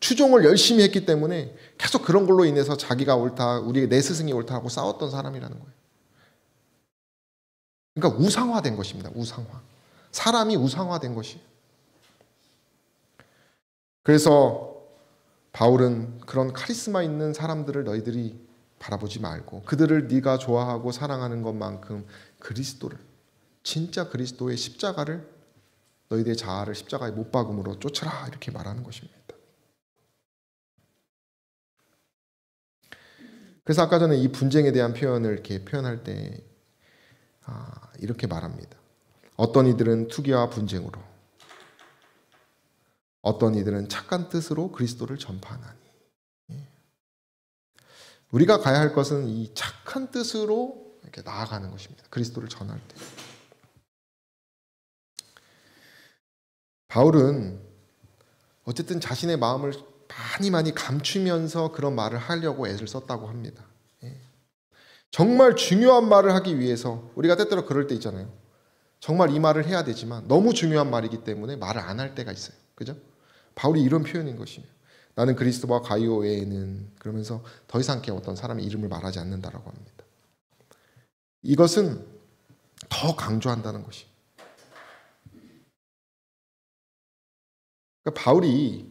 추종을 열심히 했기 때문에 계속 그런 걸로 인해서 자기가 옳다, 내 스승이 옳다고 싸웠던 사람이라는 거예요. 그러니까 우상화된 것입니다. 우상화. 사람이 우상화된 것이에요. 그래서 바울은 그런 카리스마 있는 사람들을 너희들이 바라보지 말고 그들을 네가 좋아하고 사랑하는 것만큼 그리스도를, 진짜 그리스도의 십자가를, 너희들의 자아를 십자가에 못 박음으로 쫓으라, 이렇게 말하는 것입니다. 그래서 아까 전에 이 분쟁에 대한 표현을 이렇게 표현할 때 이렇게 말합니다. 어떤 이들은 투기와 분쟁으로, 어떤 이들은 착한 뜻으로 그리스도를 전파하나니. 우리가 가야 할 것은 이 착한 뜻으로 이렇게 나아가는 것입니다. 그리스도를 전할 때. 바울은 어쨌든 자신의 마음을 많이 감추면서 그런 말을 하려고 애를 썼다고 합니다. 정말 중요한 말을 하기 위해서, 우리가 때때로 그럴 때 있잖아요. 정말 이 말을 해야 되지만 너무 중요한 말이기 때문에 말을 안 할 때가 있어요. 그죠? 바울이 이런 표현인 것이며, 나는 그리스도와 가이오 외에는, 그러면서 더 이상 이렇게 어떤 사람의 이름을 말하지 않는다라고 합니다. 이것은 더 강조한다는 것이. 그러니까 바울이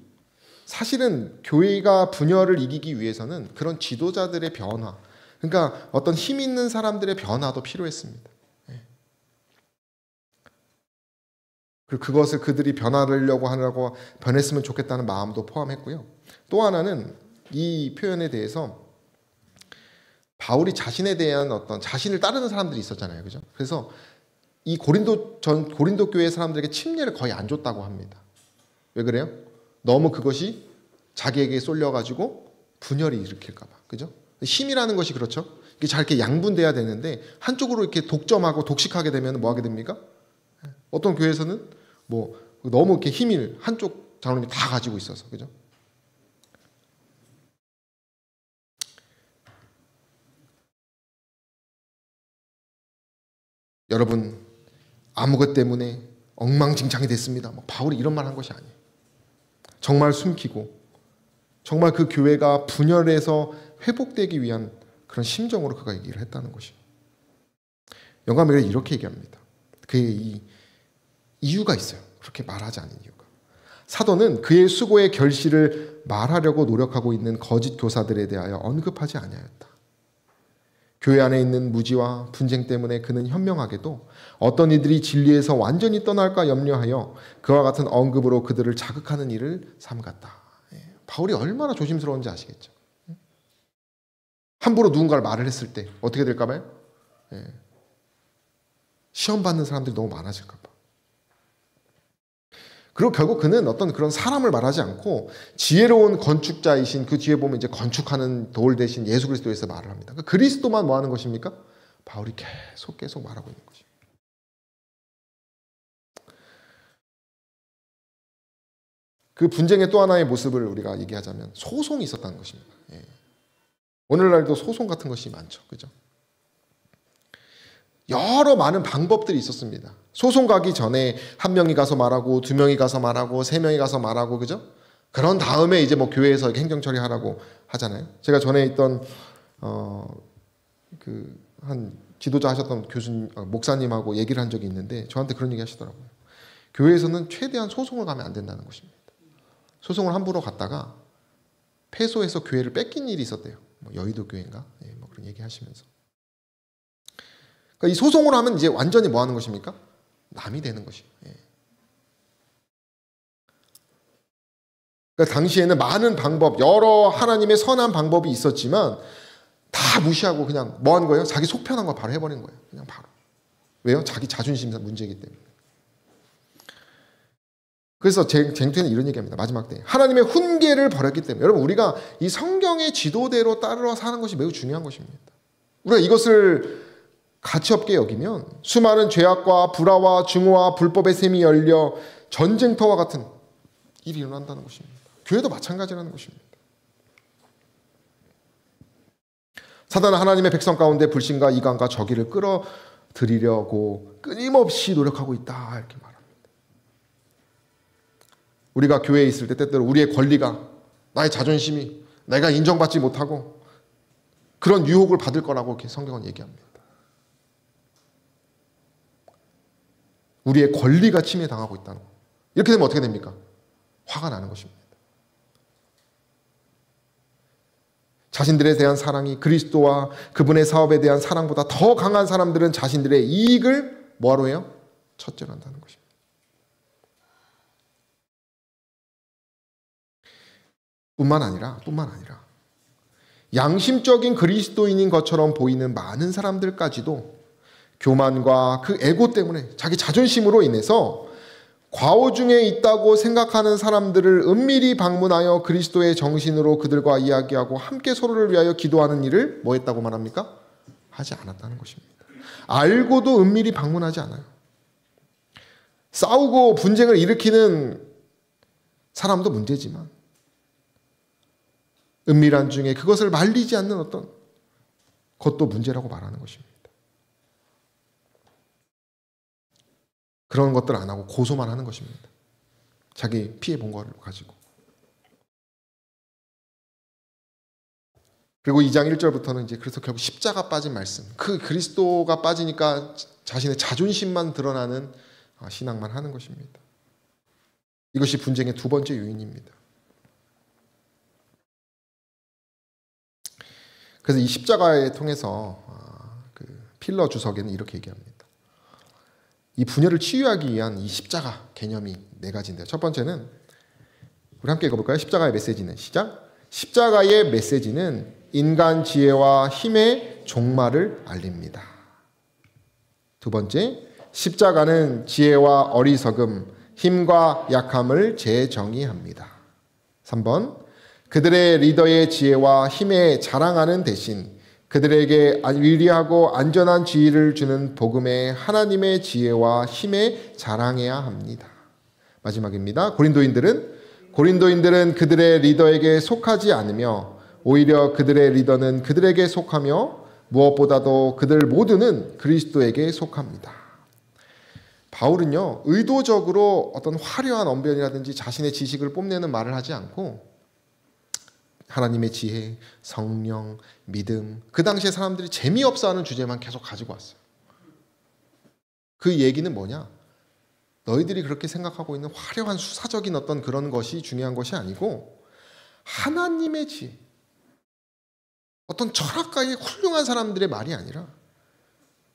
사실은 교회가 분열을 이기기 위해서는 그런 지도자들의 변화, 그러니까 어떤 힘 있는 사람들의 변화도 필요했습니다. 그리고 그것을 그들이 변화하려고 하려고 변했으면 좋겠다는 마음도 포함했고요. 또 하나는 이 표현에 대해서 바울이 자신에 대한 어떤 자신을 따르는 사람들이 있었잖아요. 그죠? 그래서 이 고린도 교회 사람들에게 침례를 거의 안 줬다고 합니다. 왜 그래요? 너무 그것이 자기에게 쏠려가지고 분열이 일으킬까 봐. 그죠? 힘이라는 것이 그렇죠. 이게 잘 이렇게 양분돼야 되는데 한쪽으로 이렇게 독점하고 독식하게 되면 뭐 하게 됩니까? 어떤 교회에서는 뭐 너무 이렇게 힘을 한쪽 장로님이 다 가지고 있어서. 그죠? 여러분, 아무것 때문에 엉망진창이 됐습니다. 바울이 이런 말 한 것이 아니에요. 정말 숨기고 정말 그 교회가 분열해서 회복되기 위한 그런 심정으로 그가 얘기를 했다는 것이에요. 영감이 이렇게 얘기합니다. 그의 이 이유가 있어요. 그렇게 말하지 않은 이유가. 사도는 그의 수고의 결실을 말하려고 노력하고 있는 거짓 교사들에 대하여 언급하지 아니하였다. 교회 안에 있는 무지와 분쟁 때문에 그는 현명하게도 어떤 이들이 진리에서 완전히 떠날까 염려하여 그와 같은 언급으로 그들을 자극하는 일을 삼갔다. 바울이 얼마나 조심스러운지 아시겠죠? 함부로 누군가를 말을 했을 때 어떻게 될까 봐요? 시험 받는 사람들이 너무 많아질까 봐. 그리고 결국 그는 어떤 그런 사람을 말하지 않고 지혜로운 건축자이신, 그 뒤에 보면 이제 건축하는 돌 대신 예수 그리스도에서 말을 합니다. 그러니까 그리스도만 뭐 하는 것입니까? 바울이 계속 말하고 있는 것입니다. 그 분쟁의 또 하나의 모습을 우리가 얘기하자면 소송이 있었다는 것입니다. 오늘날도 소송 같은 것이 많죠. 그죠? 여러 많은 방법들이 있었습니다. 소송 가기 전에 한 명이 가서 말하고, 두 명이 가서 말하고, 세 명이 가서 말하고, 그죠? 그런 다음에 이제 뭐 교회에서 행정 처리하라고 하잖아요. 제가 전에 있던 한 지도자 하셨던 목사님하고 얘기를 한 적이 있는데 저한테 그런 얘기 하시더라고요. 교회에서는 최대한 소송을 가면 안 된다는 것입니다. 소송을 함부로 갔다가 패소해서 교회를 뺏긴 일이 있었대요. 뭐 여의도 교회인가? 뭐 그런 얘기 하시면서. 그러니까 이 소송을 하면 이제 완전히 뭐 하는 것입니까? 남이 되는 것이에요. 그러니까 당시에는 많은 방법, 여러 하나님의 선한 방법이 있었지만 다 무시하고 그냥 뭐 하는 거예요? 자기 속 편한 거 바로 해버리는 거예요. 그냥 바로. 왜요? 자기 자존심 문제이기 때문에. 그래서 쟁투에는 이런 얘기합니다. 마지막 때. 하나님의 훈계를 버렸기 때문에. 여러분, 우리가 이 성경의 지도대로 따라 사는 것이 매우 중요한 것입니다. 우리가 이것을 가치없게 여기면 수많은 죄악과 불화와 증오와 불법의 셈이 열려 전쟁터와 같은 일이 일어난다는 것입니다. 교회도 마찬가지라는 것입니다. 사단은 하나님의 백성 가운데 불신과 이간과 저기를 끌어들이려고 끊임없이 노력하고 있다, 이렇게 말합니다. 우리가 교회에 있을 때 때때로 우리의 권리가, 나의 자존심이 내가 인정받지 못하고 그런 유혹을 받을 거라고 이렇게 성경은 얘기합니다. 우리의 권리가 침해당하고 있다는 거. 이렇게 되면 어떻게 됩니까? 화가 나는 것입니다. 자신들에 대한 사랑이 그리스도와 그분의 사업에 대한 사랑보다 더 강한 사람들은 자신들의 이익을 뭐하러 해요? 첫째로 한다는 것입니다. 뿐만 아니라 양심적인 그리스도인인 것처럼 보이는 많은 사람들까지도 교만과 그 에고 때문에 자기 자존심으로 인해서 과오 중에 있다고 생각하는 사람들을 은밀히 방문하여 그리스도의 정신으로 그들과 이야기하고 함께 서로를 위하여 기도하는 일을 뭐 했다고 말합니까? 하지 않았다는 것입니다. 알고도 은밀히 방문하지 않아요. 싸우고 분쟁을 일으키는 사람도 문제지만 은밀한 중에 그것을 말리지 않는 어떤 것도 문제라고 말하는 것입니다. 그런 것들 안 하고 고소만 하는 것입니다. 자기 피해 본 거를 가지고. 그리고 2장 1절부터는 이제 그래서 결국 십자가 빠진 말씀. 그 그리스도가 빠지니까 자신의 자존심만 드러나는 신앙만 하는 것입니다. 이것이 분쟁의 두 번째 요인입니다. 그래서 이 십자가에 통해서 그 필러 주석에는 이렇게 얘기합니다. 이 분열을 치유하기 위한 이 십자가 개념이 네 가지인데요. 첫 번째는 우리 함께 읽어볼까요? 십자가의 메시지는 시작. 십자가의 메시지는 인간 지혜와 힘의 종말을 알립니다. 두 번째, 십자가는 지혜와 어리석음, 힘과 약함을 재정의합니다. 3번, 그들의 리더의 지혜와 힘에 자랑하는 대신 그들에게 위리하고 안전한 지위를 주는 복음의 하나님의 지혜와 힘에 자랑해야 합니다. 마지막입니다. 고린도인들은 그들의 리더에게 속하지 않으며 오히려 그들의 리더는 그들에게 속하며 무엇보다도 그들 모두는 그리스도에게 속합니다. 바울은요, 의도적으로 어떤 화려한 언변이라든지 자신의 지식을 뽐내는 말을 하지 않고 하나님의 지혜, 성령, 믿음, 그 당시에 사람들이 재미없어 하는 주제만 계속 가지고 왔어요. 그 얘기는 뭐냐? 너희들이 그렇게 생각하고 있는 화려한 수사적인 어떤 그런 것이 중요한 것이 아니고 하나님의 지혜, 어떤 철학가의 훌륭한 사람들의 말이 아니라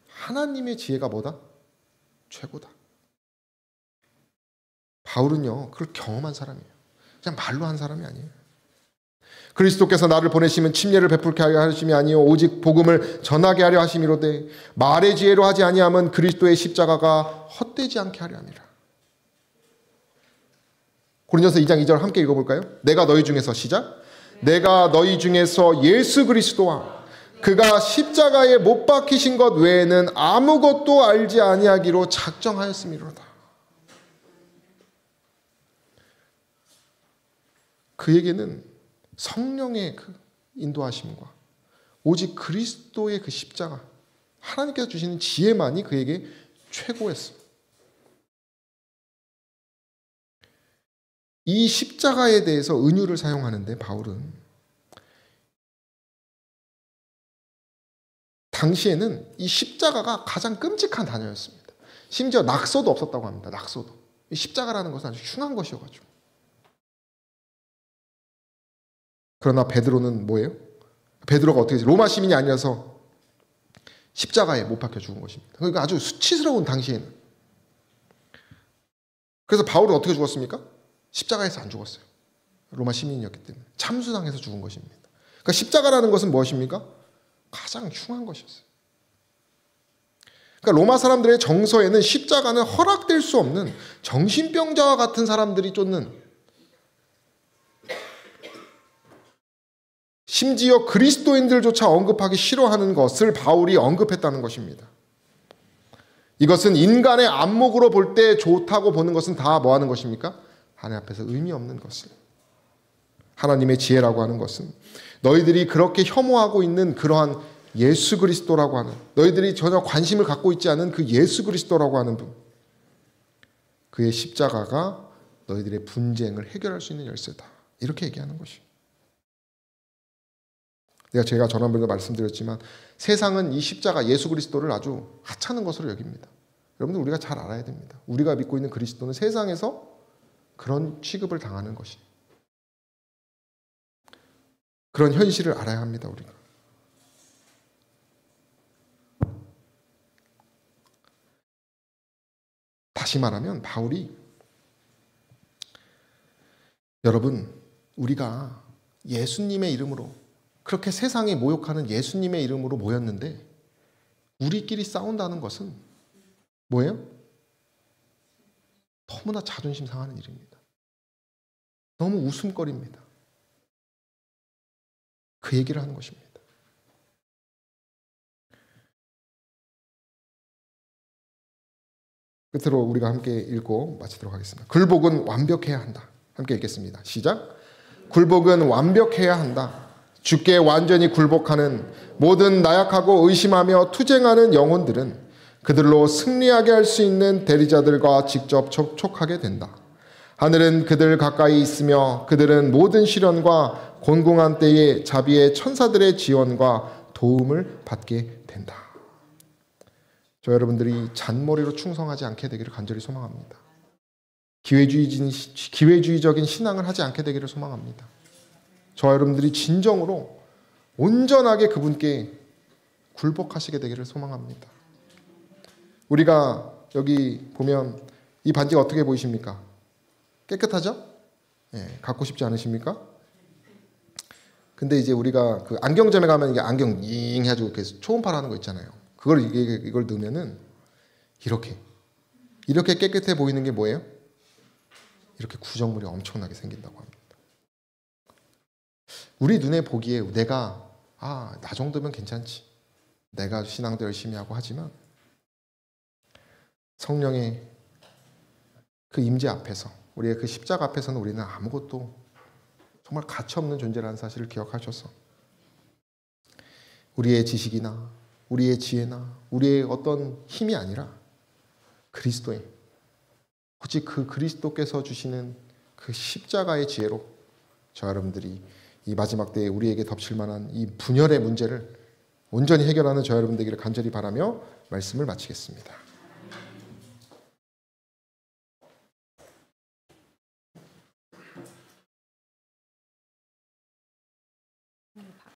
하나님의 지혜가 뭐다? 최고다. 바울은요, 그걸 경험한 사람이에요. 그냥 말로 한 사람이 아니에요. 그리스도께서 나를 보내시면 침례를 베풀게 하려 하심이 아니요 오직 복음을 전하게 하려 하심이로되 말의 지혜로 하지 아니함은 그리스도의 십자가가 헛되지 않게 하려 함이라. 고린도서 2장 2절 함께 읽어볼까요? 내가 너희 중에서 시작. 내가 너희 중에서 예수 그리스도와 그가 십자가에 못 박히신 것 외에는 아무것도 알지 아니하기로 작정하였음이로다. 그에게는 성령의 그 인도하심과 오직 그리스도의 그 십자가, 하나님께서 주시는 지혜만이 그에게 최고였어요. 이 십자가에 대해서 은유를 사용하는데 바울은 당시에는 이 십자가가 가장 끔찍한 단어였습니다. 심지어 낙서도 없었다고 합니다. 낙서도. 이 십자가라는 것은 아주 흉한 것이어가지고. 그러나 베드로는 뭐예요? 베드로가 어떻게 했어요? 로마 시민이 아니라서 십자가에 못 박혀 죽은 것입니다. 그러니까 아주 수치스러운 당시에는. 그래서 바울은 어떻게 죽었습니까? 십자가에서 안 죽었어요. 로마 시민이었기 때문에. 참수당해서 죽은 것입니다. 그러니까 십자가라는 것은 무엇입니까? 가장 흉한 것이었어요. 그러니까 로마 사람들의 정서에는 십자가는 허락될 수 없는 정신병자와 같은 사람들이 쫓는, 심지어 그리스도인들조차 언급하기 싫어하는 것을 바울이 언급했다는 것입니다. 이것은 인간의 안목으로 볼 때 좋다고 보는 것은 다 뭐 하는 것입니까? 하나님 앞에서 의미 없는 것을. 하나님의 지혜라고 하는 것은 너희들이 그렇게 혐오하고 있는 그러한 예수 그리스도라고 하는, 너희들이 전혀 관심을 갖고 있지 않은 그 예수 그리스도라고 하는 분, 그의 십자가가 너희들의 분쟁을 해결할 수 있는 열쇠다. 이렇게 얘기하는 것이에요. 제가 전한번에도 말씀드렸지만 세상은 이 십자가 예수 그리스도를 아주 하찮은 것으로 여깁니다. 여러분들 우리가 잘 알아야 됩니다. 우리가 믿고 있는 그리스도는 세상에서 그런 취급을 당하는 것이, 그런 현실을 알아야 합니다. 우리가. 다시 말하면 바울이, 여러분 우리가 예수님의 이름으로, 그렇게 세상에 모욕하는 예수님의 이름으로 모였는데 우리끼리 싸운다는 것은 뭐예요? 너무나 자존심 상하는 일입니다. 너무 웃음거리입니다. 그 얘기를 하는 것입니다. 끝으로 우리가 함께 읽고 마치도록 하겠습니다. 굴복은 완벽해야 한다. 함께 읽겠습니다. 시작. 굴복은 완벽해야 한다. 주께 완전히 굴복하는 모든 나약하고 의심하며 투쟁하는 영혼들은 그들로 승리하게 할 수 있는 대리자들과 직접 접촉하게 된다. 하늘은 그들 가까이 있으며 그들은 모든 시련과 곤궁한 때에 자비의 천사들의 지원과 도움을 받게 된다. 저 여러분들이 잔머리로 충성하지 않게 되기를 간절히 소망합니다. 기회주의적인 신앙을 하지 않게 되기를 소망합니다. 저 여러분들이 진정으로 온전하게 그분께 굴복하시게 되기를 소망합니다. 우리가 여기 보면 이 반지가 어떻게 보이십니까? 깨끗하죠? 예, 갖고 싶지 않으십니까? 근데 이제 우리가 그 안경점에 가면 이게 안경 잉 해가지고 이렇게 초음파를 하는 거 있잖아요. 이걸 넣으면은 이렇게 깨끗해 보이는 게 뭐예요? 이렇게 구정물이 엄청나게 생긴다고 합니다. 우리 눈에 보기에 내가 나 정도면 괜찮지, 내가 신앙도 열심히 하고 하지만 성령의 그 임재 앞에서, 우리의 그 십자가 앞에서는 우리는 아무것도, 정말 가치없는 존재라는 사실을 기억하셔서 우리의 지식이나 우리의 지혜나 우리의 어떤 힘이 아니라 그리스도의, 오직 그 그리스도께서 주시는 그 십자가의 지혜로 저 여러분들이 이 마지막 때에 우리에게 덮칠 만한 이 분열의 문제를 온전히 해결하는 저 여러분 되기를 간절히 바라며 말씀을 마치겠습니다.